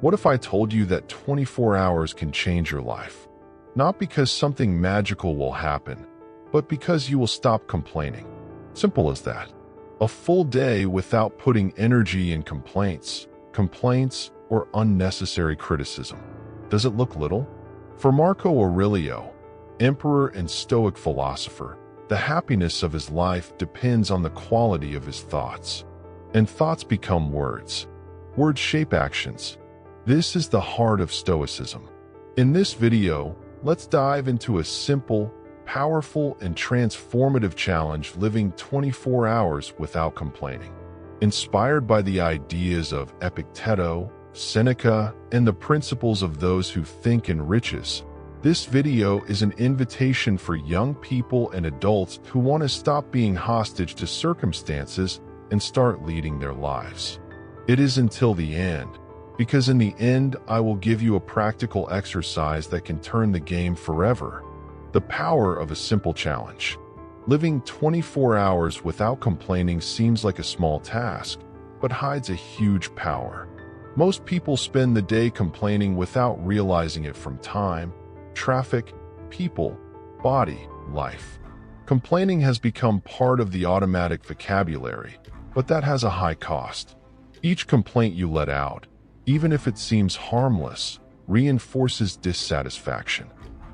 What if I told you that 24 hours can change your life? Not because something magical will happen, but because you will stop complaining. Simple as that. A full day without putting energy in complaints, or unnecessary criticism. Does it look little? For Marco Aurelio, emperor and Stoic philosopher, the happiness of his life depends on the quality of his thoughts. And thoughts become words. Words shape actions. This is the heart of Stoicism. In this video, let's dive into a simple, powerful, and transformative challenge: living 24 hours without complaining. Inspired by the ideas of Epictetus, Seneca, and the principles of those who think in riches, this video is an invitation for young people and adults who want to stop being hostage to circumstances and start leading their lives. It is until the end, because in the end, I will give you a practical exercise that can turn the game forever. The power of a simple challenge. Living 24 hours without complaining seems like a small task, but hides a huge power. Most people spend the day complaining without realizing it from time, traffic, people, body, life. Complaining has become part of the automatic vocabulary, but that has a high cost. Each complaint you let out, even if it seems harmless, reinforces dissatisfaction.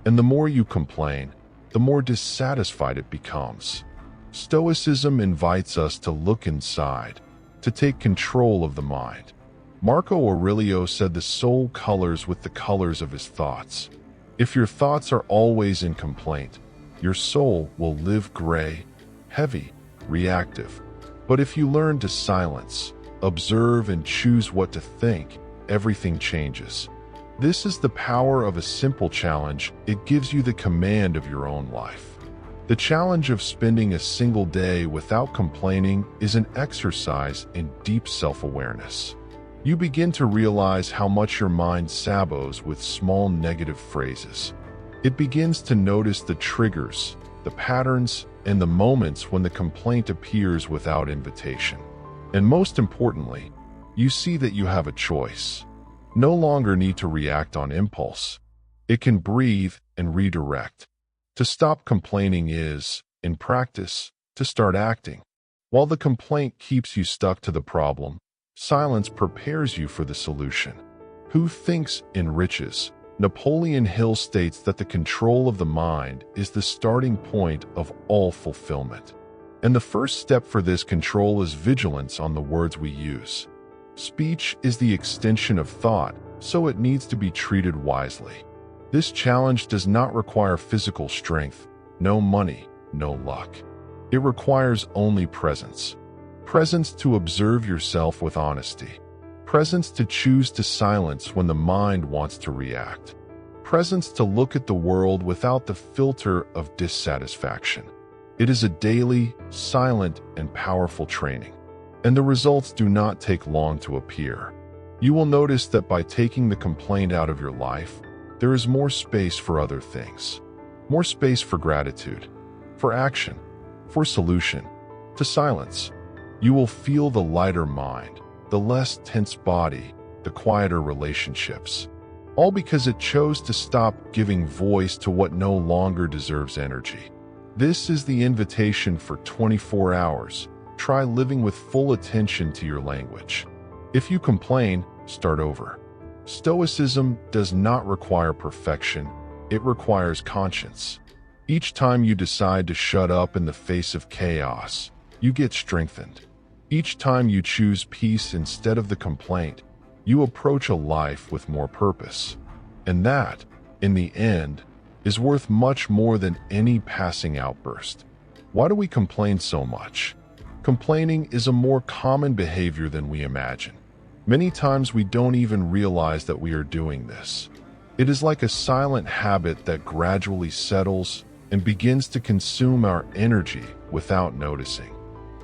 And the more you complain, the more dissatisfied it becomes. Stoicism invites us to look inside, to take control of the mind. Marco Aurelio said the soul colors with the colors of his thoughts. If your thoughts are always in complaint, your soul will live gray, heavy, reactive. But if you learn to silence, observe, and choose what to think, everything changes. This is the power of a simple challenge. It gives you the command of your own life. The challenge of spending a single day without complaining is an exercise in deep self-awareness. You begin to realize how much your mind sabots with small negative phrases. It begins to notice the triggers, the patterns, and the moments when the complaint appears without invitation. And most importantly, you see that you have a choice. No longer need to react on impulse. It can breathe and redirect. To stop complaining is, in practice, to start acting. While the complaint keeps you stuck to the problem, silence prepares you for the solution. Who thinks in riches? Napoleon Hill states that the control of the mind is the starting point of all fulfillment. And the first step for this control is vigilance on the words we use. Speech is the extension of thought, so it needs to be treated wisely. This challenge does not require physical strength, no money, no luck. It requires only presence. Presence to observe yourself with honesty. Presence to choose to silence when the mind wants to react. Presence to look at the world without the filter of dissatisfaction. It is a daily, silent, and powerful training. And the results do not take long to appear. You will notice that by taking the complaint out of your life, there is more space for other things. More space for gratitude, for action, for solution, to silence. You will feel the lighter mind, the less tense body, the quieter relationships. All because it chose to stop giving voice to what no longer deserves energy. This is the invitation for 24 hours. Try living with full attention to your language. If you complain, start over. Stoicism does not require perfection, it requires conscience. Each time you decide to shut up in the face of chaos, you get strengthened. Each time you choose peace instead of the complaint, you approach a life with more purpose. And that, in the end, is worth much more than any passing outburst. Why do we complain so much? Complaining is a more common behavior than we imagine. Many times we don't even realize that we are doing this. It is like a silent habit that gradually settles and begins to consume our energy without noticing.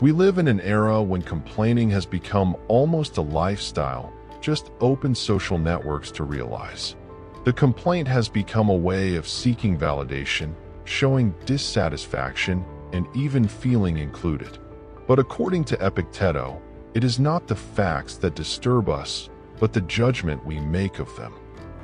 We live in an era when complaining has become almost a lifestyle. Just open social networks to realize. The complaint has become a way of seeking validation, showing dissatisfaction, and even feeling included. But according to Epictetus, it is not the facts that disturb us, but the judgment we make of them.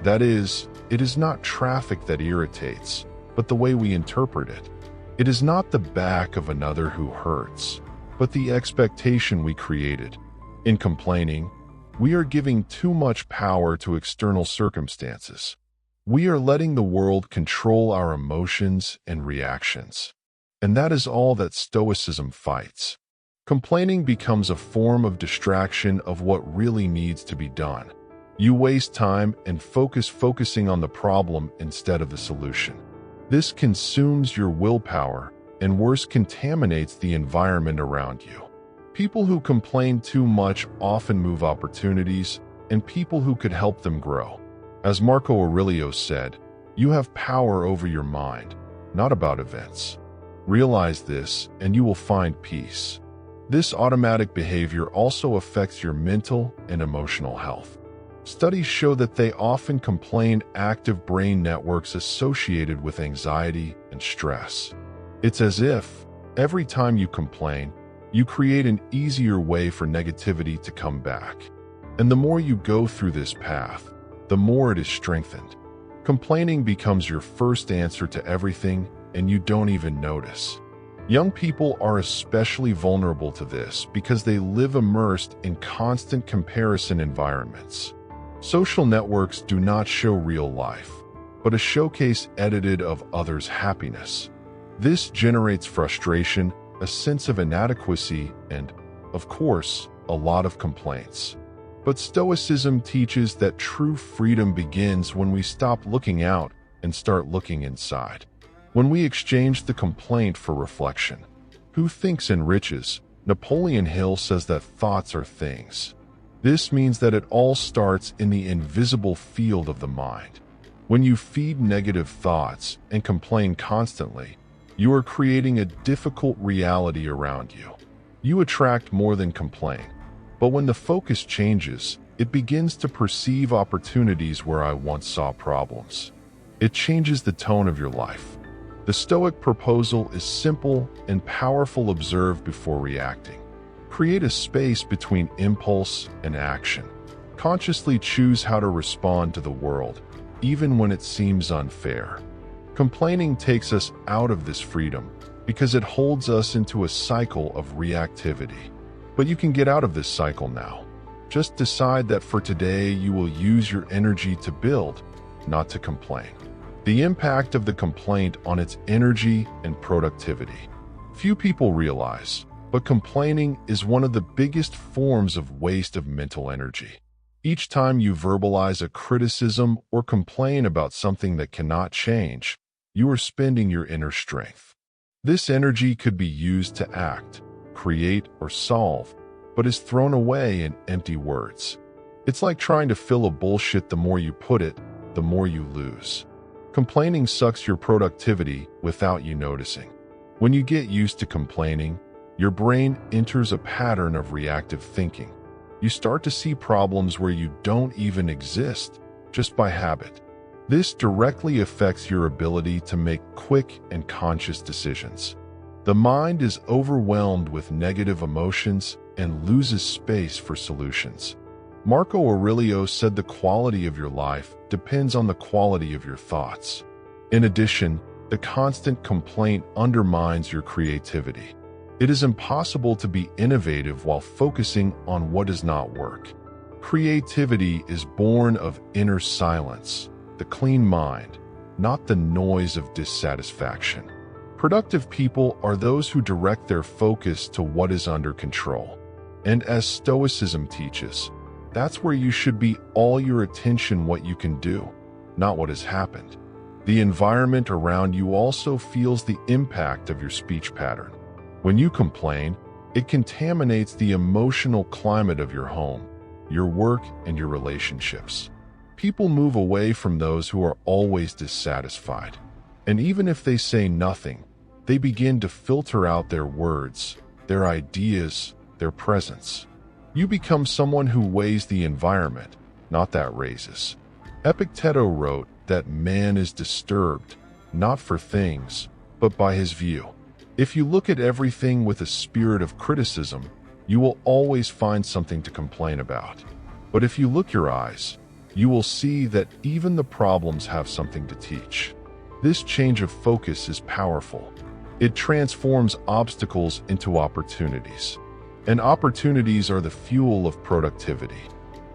That is, it is not traffic that irritates, but the way we interpret it. It is not the back of another who hurts, but the expectation we created. In complaining, we are giving too much power to external circumstances. We are letting the world control our emotions and reactions. And that is all that Stoicism fights. Complaining becomes a form of distraction of what really needs to be done. You waste time and focusing on the problem instead of the solution. This consumes your willpower and worse, contaminates the environment around you. People who complain too much often move opportunities and people who could help them grow. As Marco Aurelius said, you have power over your mind, not about events. Realize this and you will find peace. This automatic behavior also affects your mental and emotional health. Studies show that they often complain active brain networks associated with anxiety and stress. It's as if, every time you complain, you create an easier way for negativity to come back. And the more you go through this path, the more it is strengthened. Complaining becomes your first answer to everything, and you don't even notice. Young people are especially vulnerable to this because they live immersed in constant comparison environments. Social networks do not show real life, but a showcase edited of others' happiness. This generates frustration, a sense of inadequacy, and, of course, a lot of complaints. But Stoicism teaches that true freedom begins when we stop looking out and start looking inside. When we exchange the complaint for reflection. Who thinks enriches? Napoleon Hill says that thoughts are things. This means that it all starts in the invisible field of the mind. When you feed negative thoughts and complain constantly, you are creating a difficult reality around you. You attract more than complain. But when the focus changes, it begins to perceive opportunities where I once saw problems. It changes the tone of your life. The Stoic proposal is simple and powerful: observe before reacting. Create a space between impulse and action. Consciously choose how to respond to the world, even when it seems unfair. Complaining takes us out of this freedom because it holds us into a cycle of reactivity. But you can get out of this cycle now. Just decide that for today you will use your energy to build, not to complain. The impact of the complaint on its energy and productivity. Few people realize, but complaining is one of the biggest forms of waste of mental energy. Each time you verbalize a criticism or complain about something that cannot change, you are spending your inner strength. This energy could be used to act, create, or solve, but is thrown away in empty words. It's like trying to fill a bullshit. The more you put it, the more you lose. Complaining sucks your productivity without you noticing. When you get used to complaining, your brain enters a pattern of reactive thinking. You start to see problems where you don't even exist, just by habit. This directly affects your ability to make quick and conscious decisions. The mind is overwhelmed with negative emotions and loses space for solutions. Marco Aurelius said the quality of your life depends on the quality of your thoughts. In addition, the constant complaint undermines your creativity. It is impossible to be innovative while focusing on what does not work. Creativity is born of inner silence, the clean mind, not the noise of dissatisfaction. Productive people are those who direct their focus to what is under control. And as Stoicism teaches, that's where you should be all your attention, what you can do, not what has happened. The environment around you also feels the impact of your speech pattern. When you complain, it contaminates the emotional climate of your home, your work, and your relationships. People move away from those who are always dissatisfied. And even if they say nothing, they begin to filter out their words, their ideas, their presence. You become someone who weighs the environment, not that raises. Epictetus wrote that man is disturbed, not for things, but by his view. If you look at everything with a spirit of criticism, you will always find something to complain about. But if you look your eyes, you will see that even the problems have something to teach. This change of focus is powerful. It transforms obstacles into opportunities. And opportunities are the fuel of productivity.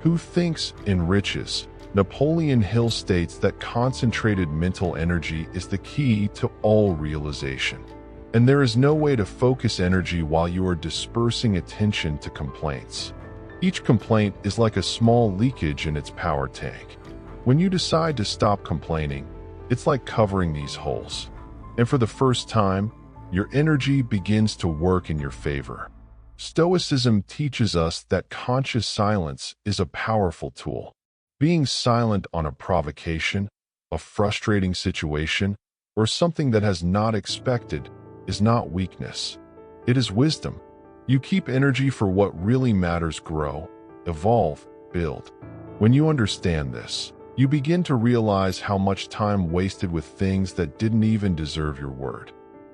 Who thinks enriches? Napoleon Hill states that concentrated mental energy is the key to all realization. And there is no way to focus energy while you are dispersing attention to complaints. Each complaint is like a small leakage in its power tank. When you decide to stop complaining, it's like covering these holes. And for the first time, your energy begins to work in your favor. Stoicism teaches us that conscious silence is a powerful tool. Being silent on a provocation, a frustrating situation, or something that has not expected is not weakness. It is wisdom. You keep energy for what really matters grow, evolve, build. When you understand this, you begin to realize how much time wasted with things that didn't even deserve your word.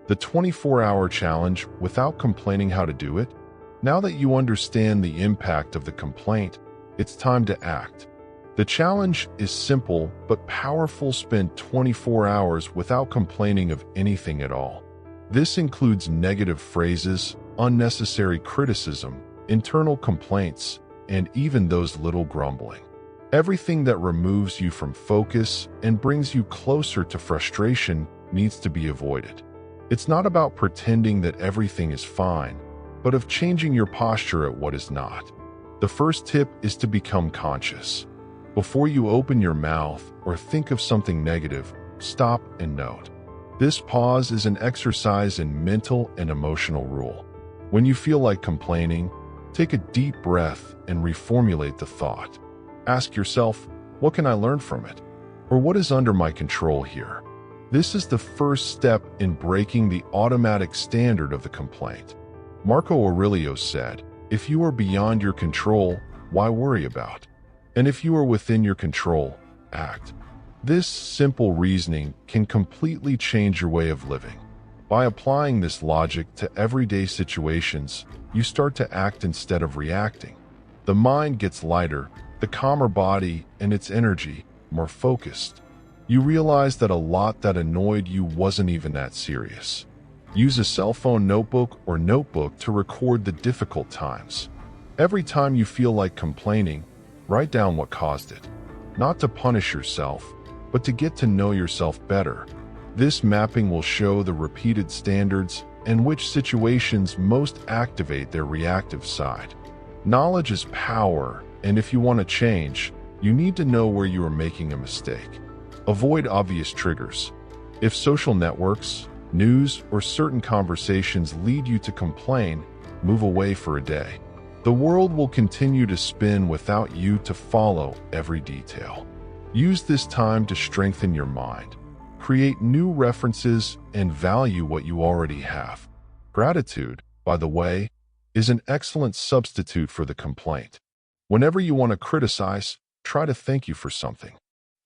The 24-hour challenge without complaining how to do it. Now that you understand the impact of the complaint, it's time to act. The challenge is simple but powerful. Spend 24 hours without complaining of anything at all. This includes negative phrases, unnecessary criticism, internal complaints, and even those little grumbling. Everything that removes you from focus and brings you closer to frustration needs to be avoided. It's not about pretending that everything is fine, but of changing your posture at what is not. The first tip is to become conscious. Before you open your mouth or think of something negative, stop and note. This pause is an exercise in mental and emotional rule. When you feel like complaining, take a deep breath and reformulate the thought. Ask yourself, what can I learn from it? Or what is under my control here? This is the first step in breaking the automatic standard of the complaint. Marco Aurelio said, if you are beyond your control, why worry about? And if you are within your control, act. This simple reasoning can completely change your way of living. By applying this logic to everyday situations, you start to act instead of reacting. The mind gets lighter, the calmer body and its energy more focused. You realize that a lot that annoyed you wasn't even that serious. Use a cell phone notebook or notebook to record the difficult times. Every time you feel like complaining, write down what caused it. Not to punish yourself, but to get to know yourself better. This mapping will show the repeated standards and which situations most activate their reactive side. Knowledge is power, and if you want to change, you need to know where you are making a mistake. Avoid obvious triggers. If social networks, news, or certain conversations lead you to complain, move away for a day. The world will continue to spin without you to follow every detail. Use this time to strengthen your mind. Create new references and value what you already have. Gratitude, by the way, is an excellent substitute for the complaint. Whenever you want to criticize, try to thank you for something.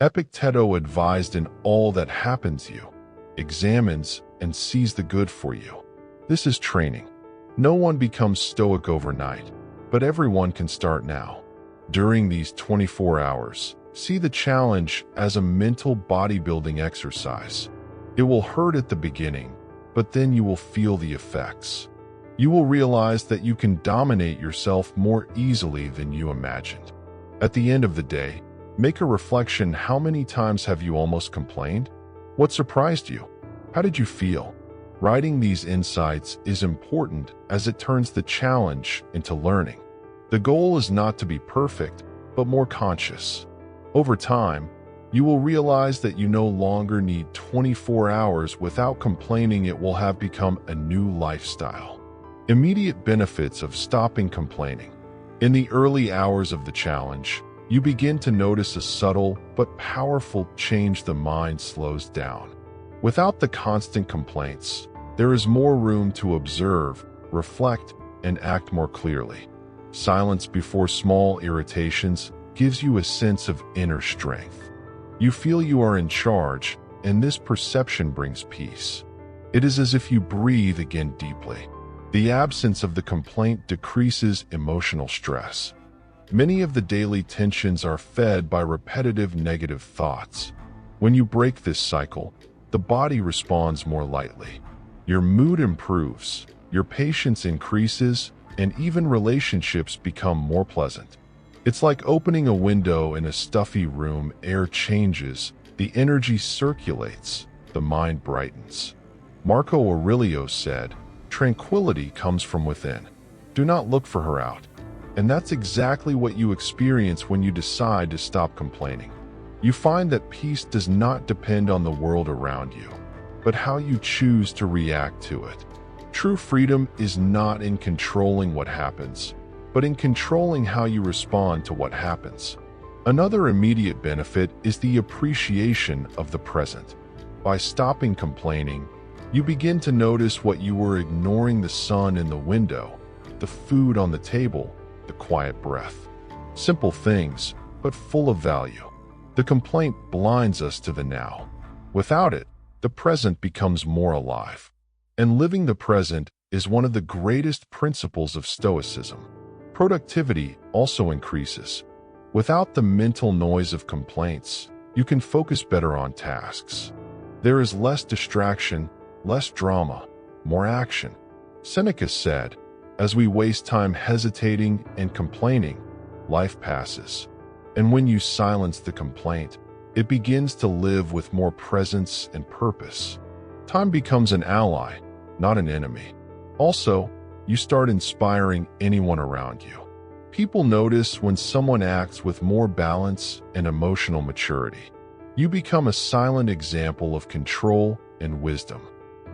Epictetus advised in all that happens you, examines and sees the good for you. This is training. No one becomes stoic overnight, but everyone can start now. During these 24 hours, see the challenge as a mental bodybuilding exercise. It will hurt at the beginning, but then you will feel the effects. You will realize that you can dominate yourself more easily than you imagined. At the end of the day, make a reflection. How many times have you almost complained? What surprised you? How did you feel? Writing these insights is important as it turns the challenge into learning. The goal is not to be perfect, but more conscious. Over time, you will realize that you no longer need 24 hours without complaining. It will have become a new lifestyle. Immediate benefits of stopping complaining. In the early hours of the challenge, you begin to notice a subtle but powerful change. The mind slows down. Without the constant complaints, there is more room to observe, reflect, and act more clearly. Silence before small irritations gives you a sense of inner strength. You feel you are in charge, and this perception brings peace. It is as if you breathe again deeply. The absence of the complaint decreases emotional stress. Many of the daily tensions are fed by repetitive negative thoughts. When you break this cycle, the body responds more lightly. Your mood improves, your patience increases, and even relationships become more pleasant. It's like opening a window in a stuffy room. Air changes, the energy circulates, the mind brightens. Marco Aurelio said, "Tranquility comes from within. Do not look for her out." And that's exactly what you experience when you decide to stop complaining. You find that peace does not depend on the world around you, but how you choose to react to it. True freedom is not in controlling what happens, but in controlling how you respond to what happens. Another immediate benefit is the appreciation of the present. By stopping complaining, you begin to notice what you were ignoring: the sun in the window, the food on the table, the quiet breath. Simple things, but full of value. The complaint blinds us to the now. Without it, the present becomes more alive. And living the present is one of the greatest principles of Stoicism. Productivity also increases. Without the mental noise of complaints, you can focus better on tasks. There is less distraction, less drama, more action. Seneca said, "As we waste time hesitating and complaining, life passes." And when you silence the complaint, it begins to live with more presence and purpose. Time becomes an ally, not an enemy. Also, you start inspiring anyone around you. People notice when someone acts with more balance and emotional maturity. You become a silent example of control and wisdom.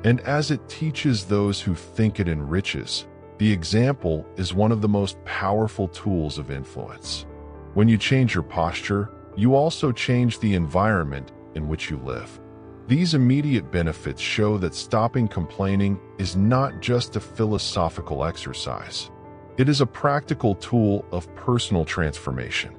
And as it teaches those who think, it enriches. The example is one of the most powerful tools of influence. When you change your posture, you also change the environment in which you live. These immediate benefits show that stopping complaining is not just a philosophical exercise. It is a practical tool of personal transformation.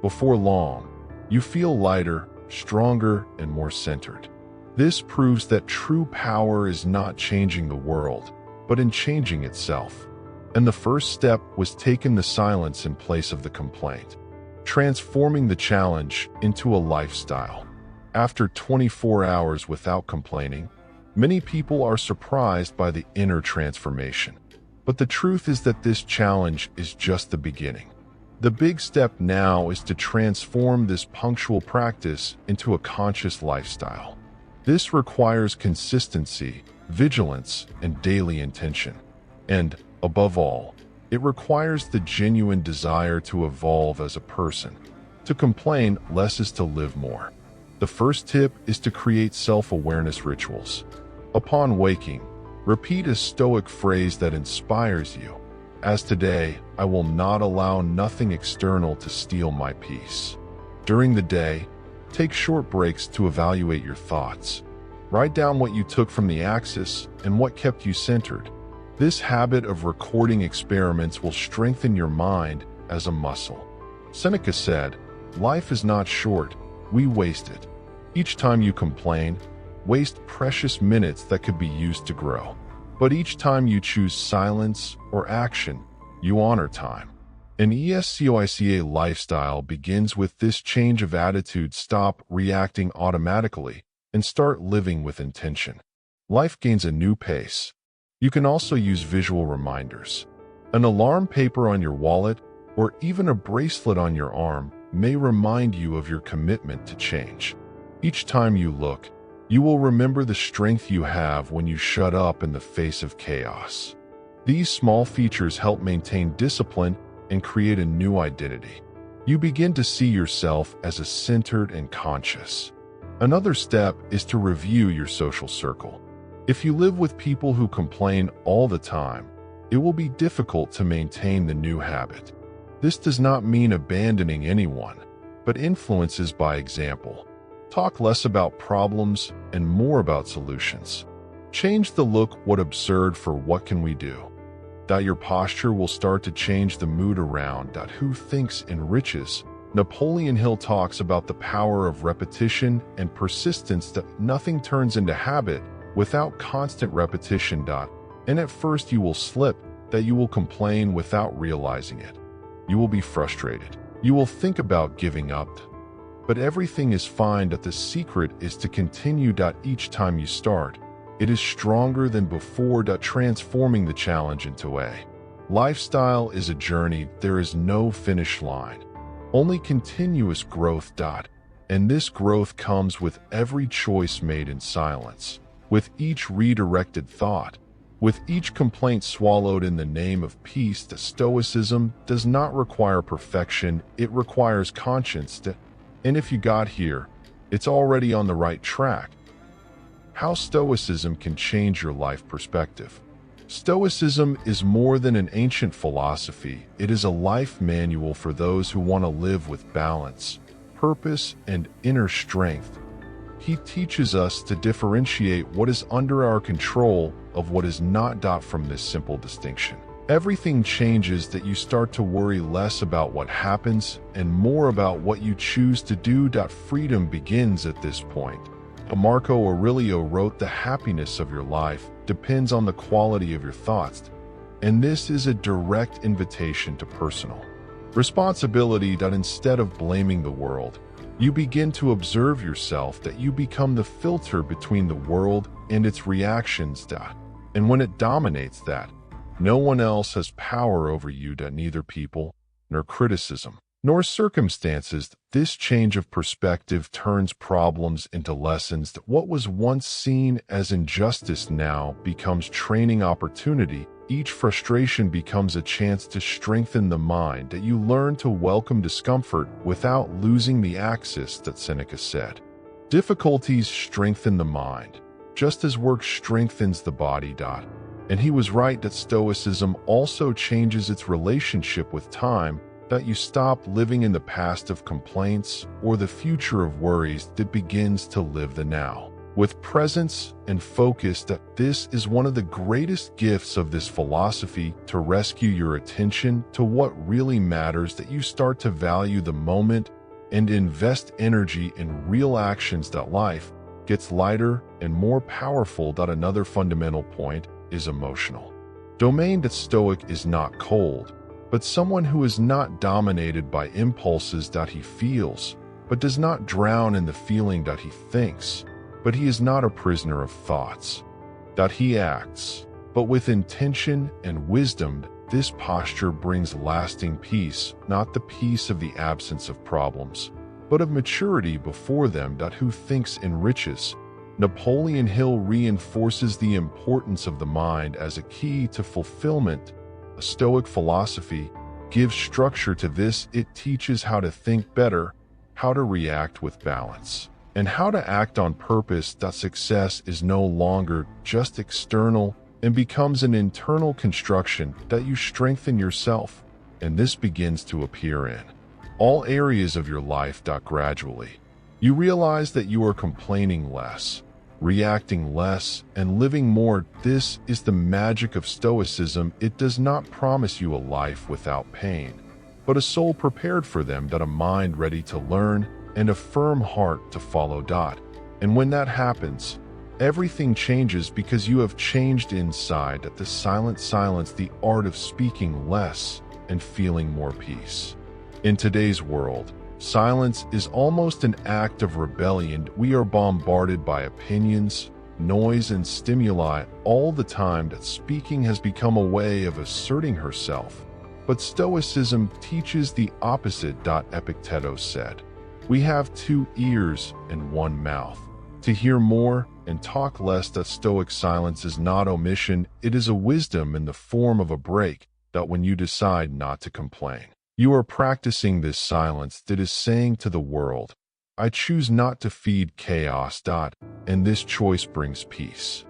Before long, you feel lighter, stronger, and more centered. This proves that true power is not changing the world, but in changing itself. And the first step was taking the silence in place of the complaint, transforming the challenge into a lifestyle. After 24 hours without complaining, many people are surprised by the inner transformation. But the truth is that this challenge is just the beginning. The big step now is to transform this punctual practice into a conscious lifestyle. This requires consistency, vigilance, and daily intention. And, above all, it requires the genuine desire to evolve as a person. To complain less is to live more. The first tip is to create self-awareness rituals. Upon waking, repeat a Stoic phrase that inspires you. As today, I will not allow nothing external to steal my peace. During the day, take short breaks to evaluate your thoughts. Write down what you took from the axis and what kept you centered. This habit of recording experiments will strengthen your mind as a muscle. Seneca said, "Life is not short, we waste it." Each time you complain, waste precious minutes that could be used to grow. But each time you choose silence or action, you honor time. An Stoic lifestyle begins with this change of attitude. Stop reacting automatically and start living with intention. Life gains a new pace. You can also use visual reminders. An alarm paper on your wallet or even a bracelet on your arm may remind you of your commitment to change. Each time you look, you will remember the strength you have when you shut up in the face of chaos. These small features help maintain discipline and create a new identity. You begin to see yourself as a centered and conscious. Another step is to review your social circle. If you live with people who complain all the time, it will be difficult to maintain the new habit. This does not mean abandoning anyone, but influences by example. Talk less about problems and more about solutions. Change the look, what absurd, for what can we do. Your posture will start to change the mood around. Who thinks enriches. Napoleon Hill talks about the power of repetition and persistence. That nothing turns into habit without constant repetition. And at first you will slip, that you will complain without realizing it. You will be frustrated. You will think about giving up. But everything is fine. The secret is to continue. Each time you start, it is stronger than before. Transforming the challenge into a lifestyle is a journey. There is no finish line, only continuous growth. And this growth comes with every choice made in silence, with each redirected thought, with each complaint swallowed in the name of peace. The Stoicism does not require perfection, it requires conscience. And if you got here, it's already on the right track. How Stoicism can change your life perspective. Stoicism is more than an ancient philosophy. It is a life manual for those who want to live with balance, purpose, and inner strength. He teaches us to differentiate what is under our control of what is not. From this simple distinction, everything changes. That you start to worry less about what happens and more about what you choose to do. Freedom begins at this point. Marco Aurelio wrote, "The happiness of your life depends on the quality of your thoughts," and this is a direct invitation to personal responsibility. Instead of blaming the world, you begin to observe yourself. That you become the filter between the world and its reactions. And when it dominates that, no one else has power over you. Neither people, nor criticism, nor circumstances. This change of perspective turns problems into lessons. That what was once seen as injustice now becomes training opportunity. Each frustration becomes a chance to strengthen the mind. That you learn to welcome discomfort without losing the axis. That Seneca said, "Difficulties strengthen the mind, just as work strengthens the body." And he was right. That Stoicism also changes its relationship with time. That you stop living in the past of complaints or the future of worries. That begins to live the now with presence and focus. That this is one of the greatest gifts of this philosophy, to rescue your attention to what really matters. That you start to value the moment and invest energy in real actions. Life gets lighter and more powerful. Another fundamental point is emotional domain. That Stoic is not cold, but someone who is not dominated by impulses. He feels, but does not drown in the feeling. He thinks, but he is not a prisoner of thoughts. He acts, but with intention and wisdom. This posture brings lasting peace, not the peace of the absence of problems, but of maturity before them. Who thinks enriches. Napoleon Hill reinforces the importance of the mind as a key to fulfillment. A Stoic philosophy gives structure to this. It teaches how to think better, how to react with balance, and how to act on purpose. Success is no longer just external and becomes an internal construction. You strengthen yourself, and this begins to appear in all areas of your life. Gradually, you realize that you are complaining less, reacting less, and living more. This is the magic of Stoicism. It does not promise you a life without pain, but a soul prepared for them. A mind ready to learn and a firm heart to follow. And when that happens, everything changes, because you have changed inside. The silent silence, the art of speaking less and feeling more peace. In today's world, silence is almost an act of rebellion. We are bombarded by opinions, noise, and stimuli all the time. Speaking has become a way of asserting herself. But Stoicism teaches the opposite. Epictetus said, "We have 2 ears and 1 mouth, to hear more and talk less." Stoic silence is not omission, it is a wisdom in the form of a break. When you decide not to complain, you are practicing this silence. That is saying to the world, "I choose not to feed chaos." And this choice brings peace.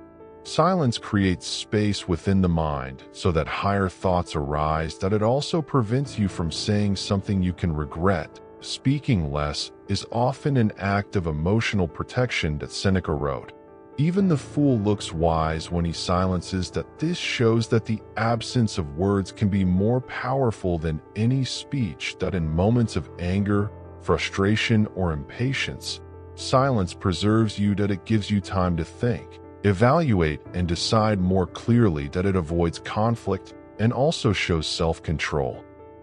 Silence creates space within the mind so that higher thoughts arise. It also prevents you from saying something you can regret. Speaking less is often an act of emotional protection. Seneca wrote, "Even the fool looks wise when he silences." This shows that the absence of words can be more powerful than any speech. In moments of anger, frustration, or impatience, silence preserves you. It gives you time to think, evaluate, and decide more clearly. It avoids conflict and also shows self-control.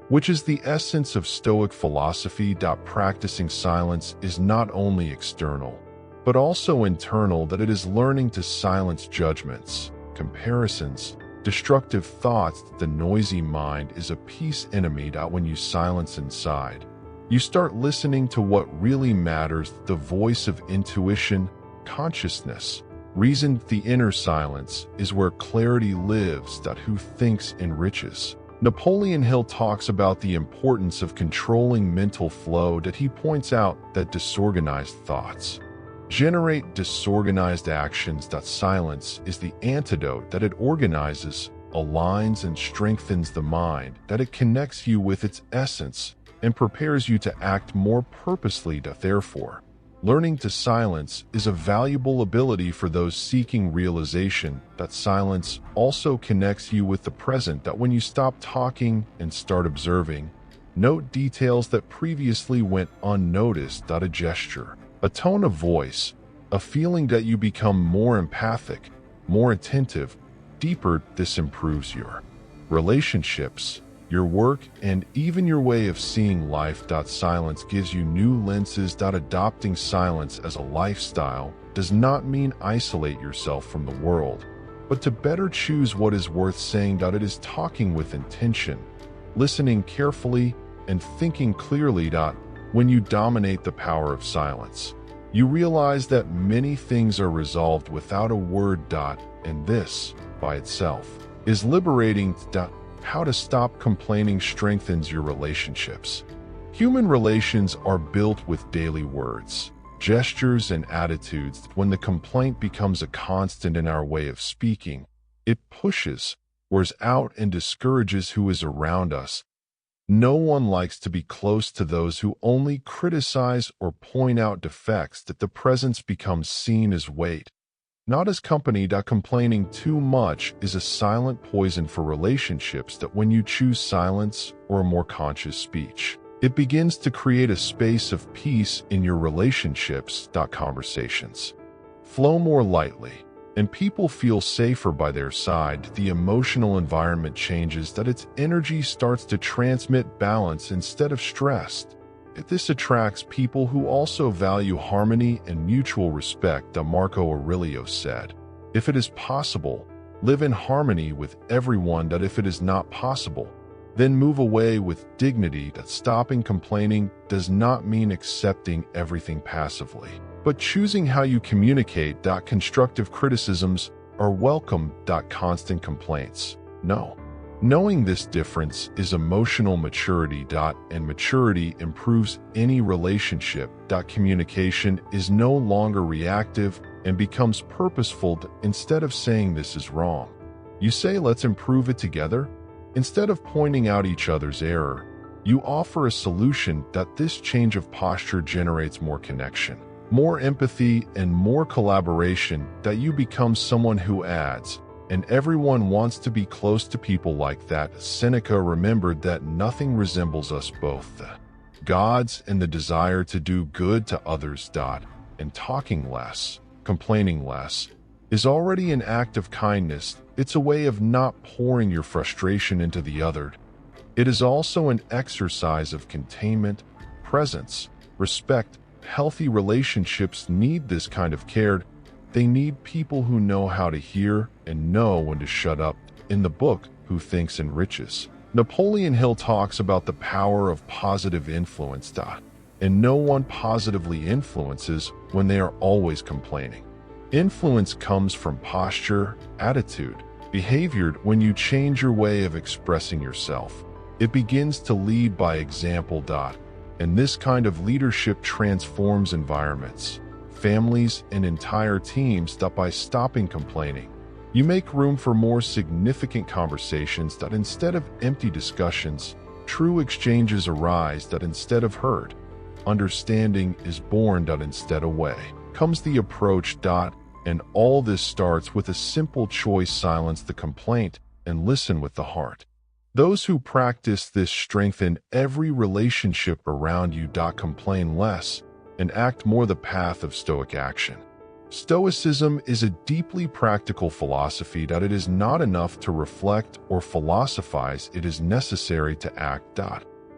which is the essence of Stoic philosophy. Practicing silence is not only external, but also internal, that it is learning to silence judgments, comparisons, destructive thoughts. The noisy mind is a peace enemy. When you silence inside, you start listening to what really matters, the voice of intuition, consciousness, reason. The inner silence is where clarity lives. Who thinks enriches. Napoleon Hill talks about the importance of controlling mental flow. He points out that disorganized thoughts generate disorganized actions. Silence is the antidote. It organizes, aligns, and strengthens the mind. It connects you with its essence and prepares you to act more purposely. Therefore, learning to silence is a valuable ability for those seeking realization. Silence also connects you with the present. When you stop talking and start observing, note details that previously went unnoticed. A gesture, a tone of voice, a feeling. You become more empathic, more attentive, deeper. This improves your relationships, your work, and even your way of seeing life. Silence gives you new lenses. Adopting silence as a lifestyle does not mean isolate yourself from the world, but to better choose what is worth saying. It is talking with intention, listening carefully, and thinking clearly. When you dominate the power of silence, you realize that many things are resolved without a word. And this, by itself, is liberating. How to stop complaining strengthens your relationships. Human relations are built with daily words, gestures, and attitudes. When the complaint becomes a constant in our way of speaking, it pushes, wears out, and discourages who is around us. No one likes to be close to those who only criticize or point out defects. The presence becomes seen as weight, not as company. Complaining too much is a silent poison for relationships. When you choose silence or a more conscious speech, it begins to create a space of peace in your relationships. Conversations flow more lightly, and people feel safer by their side. The emotional environment changes. Its energy starts to transmit balance instead of stress. This attracts people who also value harmony and mutual respect. Marco Aurelio said, "If it is possible, live in harmony with everyone. If it is not possible, then move away with dignity." Stopping complaining does not mean accepting everything passively, but choosing how you communicate. Constructive criticisms are welcome. Constant complaints, no. Knowing this difference is emotional maturity. And maturity improves any relationship. Communication is no longer reactive and becomes purposeful. Instead of saying this is wrong, you say let's improve it together. Instead of pointing out each other's error, you offer a solution. This change of posture generates more connection, more empathy, and more collaboration. You become someone who adds, and everyone wants to be close to people like that. Seneca remembered that nothing resembles us both, the gods and the desire to do good to others. And talking less, complaining less, is already an act of kindness. It's a way of not pouring your frustration into the other. It is also an exercise of containment, presence, respect. Healthy relationships need this kind of care. They need people who know how to hear and know when to shut up. In the book, Who Thinks Enriches, Napoleon Hill talks about the power of positive influence. And no one positively influences when they are always complaining. Influence comes from posture, attitude, behavior. When you change your way of expressing yourself, it begins to lead by example. And this kind of leadership transforms environments, families, and entire teams. By stopping complaining, you make room for more significant conversations. Instead of empty discussions, true exchanges arise. Instead of hurt, understanding is born. Instead away comes the approach. And all this starts with a simple choice: silence the complaint and listen with the heart. Those who practice this strengthen every relationship around you. Complain less and act more, the path of Stoic action. Stoicism is a deeply practical philosophy that it is not enough to reflect or philosophize, it is necessary to act.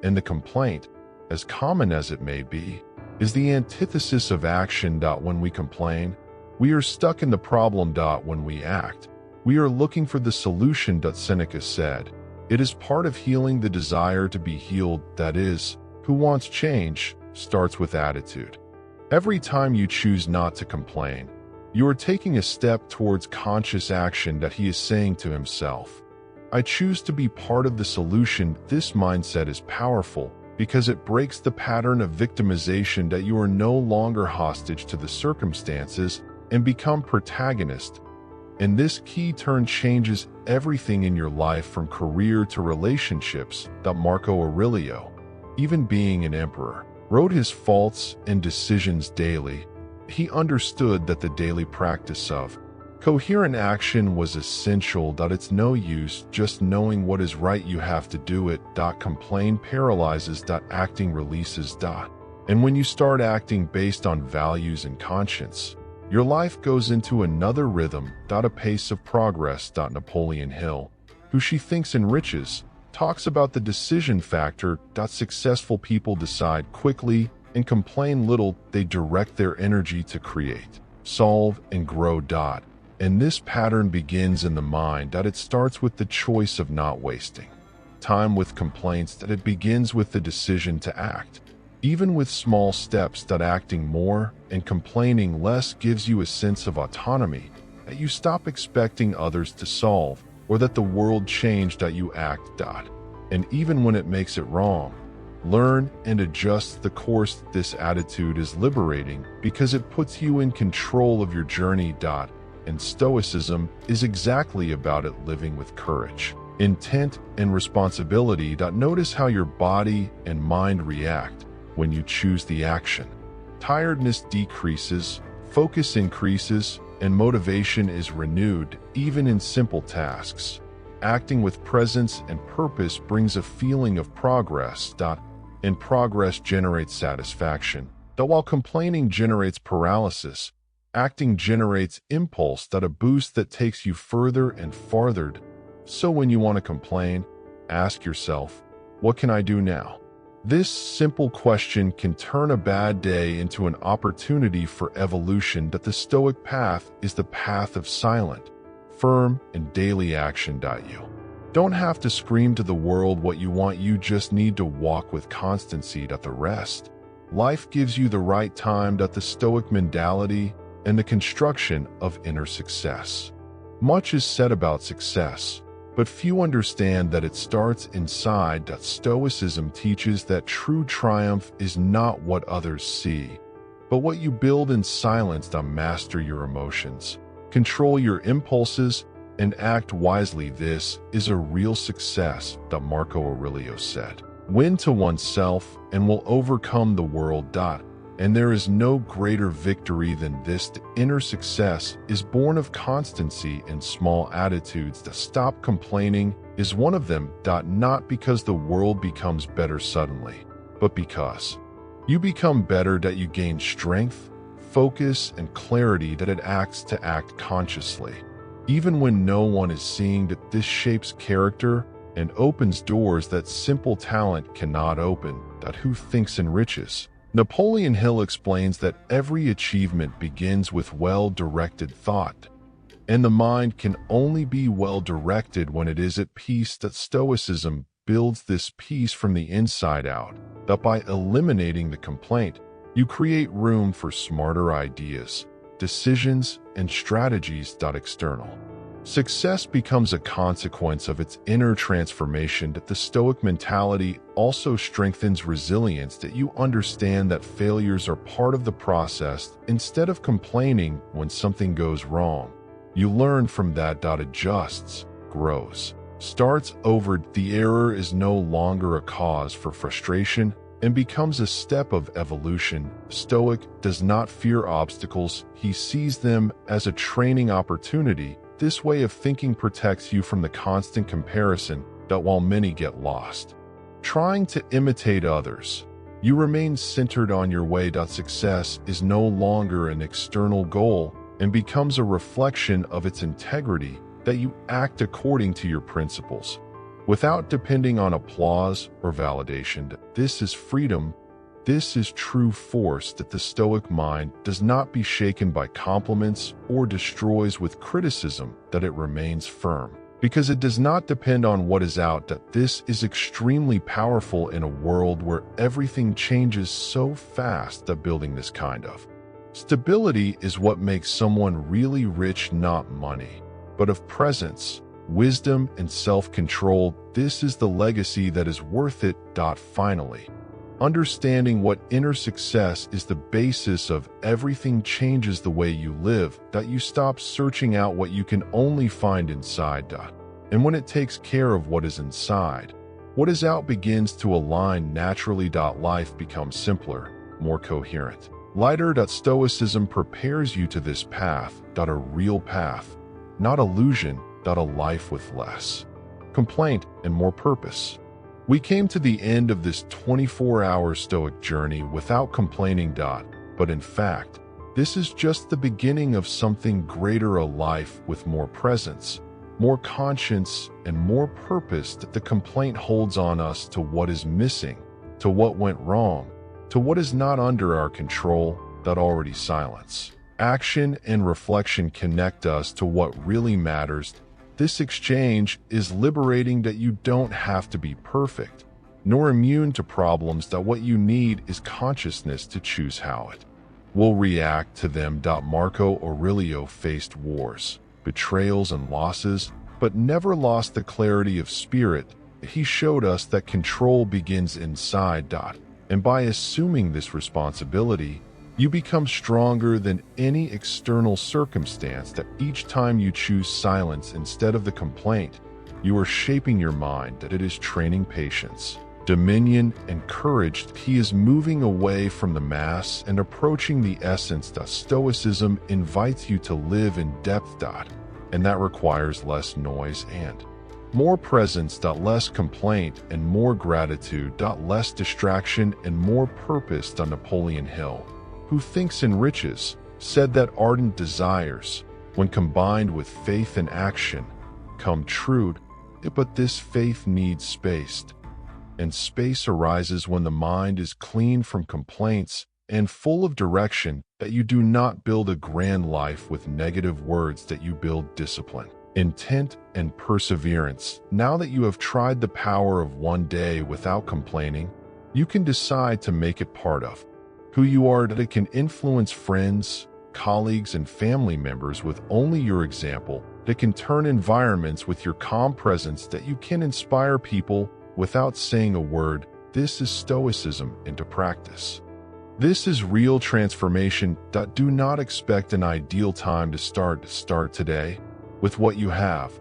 And the complaint, as common as it may be, is the antithesis of action. When we complain, we are stuck in the problem. When we act, we are looking for the solution. Seneca said, "It is part of healing the desire to be healed, that is, who wants change, starts with attitude." Every time you choose not to complain, you are taking a step towards conscious action. That he is saying to himself, "I choose to be part of the solution." This mindset is powerful because it breaks the pattern of victimization, that you are no longer hostage to the circumstances and become protagonist. And this key turn changes everything in your life, from career to relationships. Marco Aurelio, even being an emperor, wrote his faults and decisions daily. He understood that the daily practice of coherent action was essential. It's no use just knowing what is right, you have to do it. Complain paralyzes. Acting releases. And when you start acting based on values and conscience, your life goes into another rhythm. A pace of progress. Napoleon Hill, who she thinks enriches, talks about the decision factor. Successful people decide quickly and complain little. They direct their energy to create, solve, and grow. And this pattern begins in the mind. It starts with the choice of not wasting time with complaints. It begins with the decision to act, even with small steps. Acting more and complaining less gives you a sense of autonomy, that you stop expecting others to solve or that the world change. You act. And even when it makes it wrong, learn and adjust the course. This attitude is liberating because it puts you in control of your journey. And Stoicism is exactly about it, living with courage, intent, and responsibility. Notice how your body and mind react when you choose the action. Tiredness decreases, focus increases, and motivation is renewed, even in simple tasks. Acting with presence and purpose brings a feeling of progress. And progress generates satisfaction. While complaining generates paralysis, acting generates impulse. A boost that takes you further and farther. So when you want to complain, ask yourself, what can I do now? This simple question can turn a bad day into an opportunity for evolution. The Stoic path is the path of silent, firm, and daily action. You don't have to scream to the world what you want, you just need to walk with constancy. The rest, life gives you the right time. The Stoic mentality and the construction of inner success. Much is said about success, but few understand that it starts inside. Stoicism teaches that true triumph is not what others see, but what you build in silence. Master your emotions, control your impulses, and act wisely. This is a real success. Marco Aurelio said, "Win to oneself and will overcome the world." And there is no greater victory than this. The inner success is born of constancy and small attitudes. Stop complaining is one of them. Not because the world becomes better suddenly, but because you become better. You gain strength, focus, and clarity. It acts to act consciously, even when no one is seeing. This shapes character and opens doors that simple talent cannot open. Who thinks enriches. Napoleon Hill explains that every achievement begins with well-directed thought, and the mind can only be well-directed when it is at peace. Stoicism builds this peace from the inside out. By eliminating the complaint, you create room for smarter ideas, decisions, and strategies. External success becomes a consequence of its inner transformation. The Stoic mentality also strengthens resilience. You understand that failures are part of the process. Instead of complaining when something goes wrong, you learn from that. Adjusts, grows, starts over. The error is no longer a cause for frustration and becomes a step of evolution. Stoic does not fear obstacles. He sees them as a training opportunity. This way of thinking protects you from the constant comparison. While many get lost trying to imitate others, you remain centered on your way. Success is no longer an external goal, and becomes a reflection of its integrity that you act according to your principles, without depending on applause or validation. This is freedom. This is true force that the Stoic mind does not be shaken by compliments or destroys with criticism, that it remains firm, because it does not depend on what is out. That this is extremely powerful in a world where everything changes so fast. That building this kind of stability is what makes someone really rich, not money, but of presence, wisdom, and self-control. This is the legacy that is worth it. Finally, understanding what inner success is the basis of everything changes the way you live. That you stop searching out what you can only find inside. And when it takes care of what is inside, what is out begins to align naturally. Life becomes simpler, more coherent, lighter. Stoicism prepares you to this path. A real path, not illusion. A life with less complaint and more purpose. We came to the end of this 24-hour Stoic journey without complaining. But in fact, this is just the beginning of something greater, a life with more presence, more conscience, and more purpose. That the complaint holds on us to what is missing, to what went wrong, to what is not under our control. That already silence. Action and reflection connect us to what really matters. This exchange is liberating. That you don't have to be perfect, nor immune to problems. That what you need is consciousness to choose how it will react to them. Marco Aurelio faced wars, betrayals, and losses, but never lost the clarity of spirit. He showed us that control begins inside. And by assuming this responsibility, you become stronger than any external circumstance. That each time you choose silence instead of the complaint, you are shaping your mind. That it is training patience, dominion, and courage. He is moving away from the mass and approaching the essence. Stoicism invites you to live in depth. And that requires less noise and more presence. Less complaint and more gratitude. Less distraction and more purpose. Napoleon Hill, who thinks in riches, said that ardent desires, when combined with faith and action, come true. But this faith needs space, and space arises when the mind is clean from complaints and full of direction. That you do not build a grand life with negative words. That you build discipline, intent, and perseverance. Now that you have tried the power of one day without complaining, you can decide to make it part of who you are. That it can influence friends, colleagues, and family members with only your example. That can turn environments with your calm presence. That you can inspire people without saying a word. This is Stoicism into practice. This is real transformation. Do not expect an ideal time to start. Start today with what you have,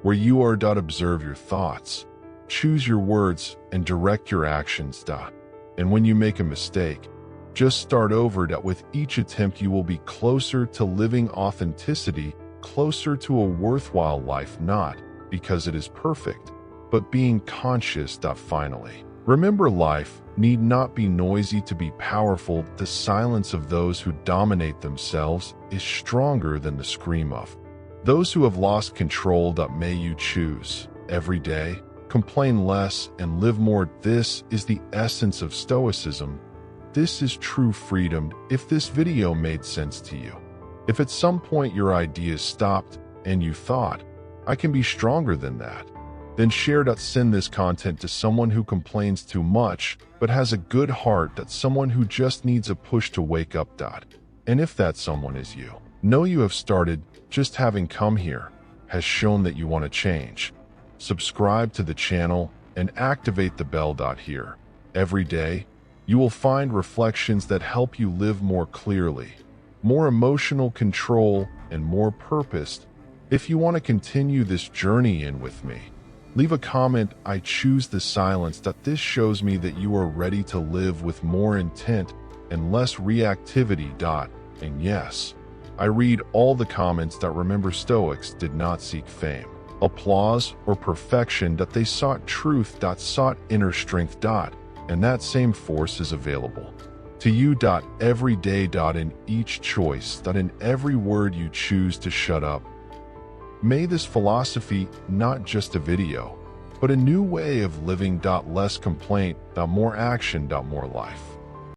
where you are. Observe your thoughts, choose your words, and direct your actions. And when you make a mistake, just start over. With each attempt, you will be closer to living authenticity, closer to a worthwhile life, not because it is perfect, but being conscious. Finally, remember, life need not be noisy to be powerful. The silence of those who dominate themselves is stronger than the scream of those who have lost control. May you choose every day, complain less, and live more. This is the essence of Stoicism. This is true freedom. If this video made sense to you, if at some point your ideas stopped and you thought, I can be stronger than that, then share. Send this content to someone who complains too much but has a good heart. Someone who just needs a push to wake up. And if that someone is you, know you have started. Just having come here has shown that you want to change. Subscribe to the channel and activate the bell. Here, every day, you will find reflections that help you live more clearly, more emotional control, and more purpose. If you want to continue this journey in with me, leave a comment. I choose the silence. This shows me that you are ready to live with more intent and less reactivity. And yes, I read all the comments. Remember, Stoics did not seek fame, applause, or perfection. They sought truth. Sought inner strength. And that same force is available To you, every day, in each choice, in every word you choose to shut up. May this philosophy not just a video, but a new way of living. Less complaint, more action, more life.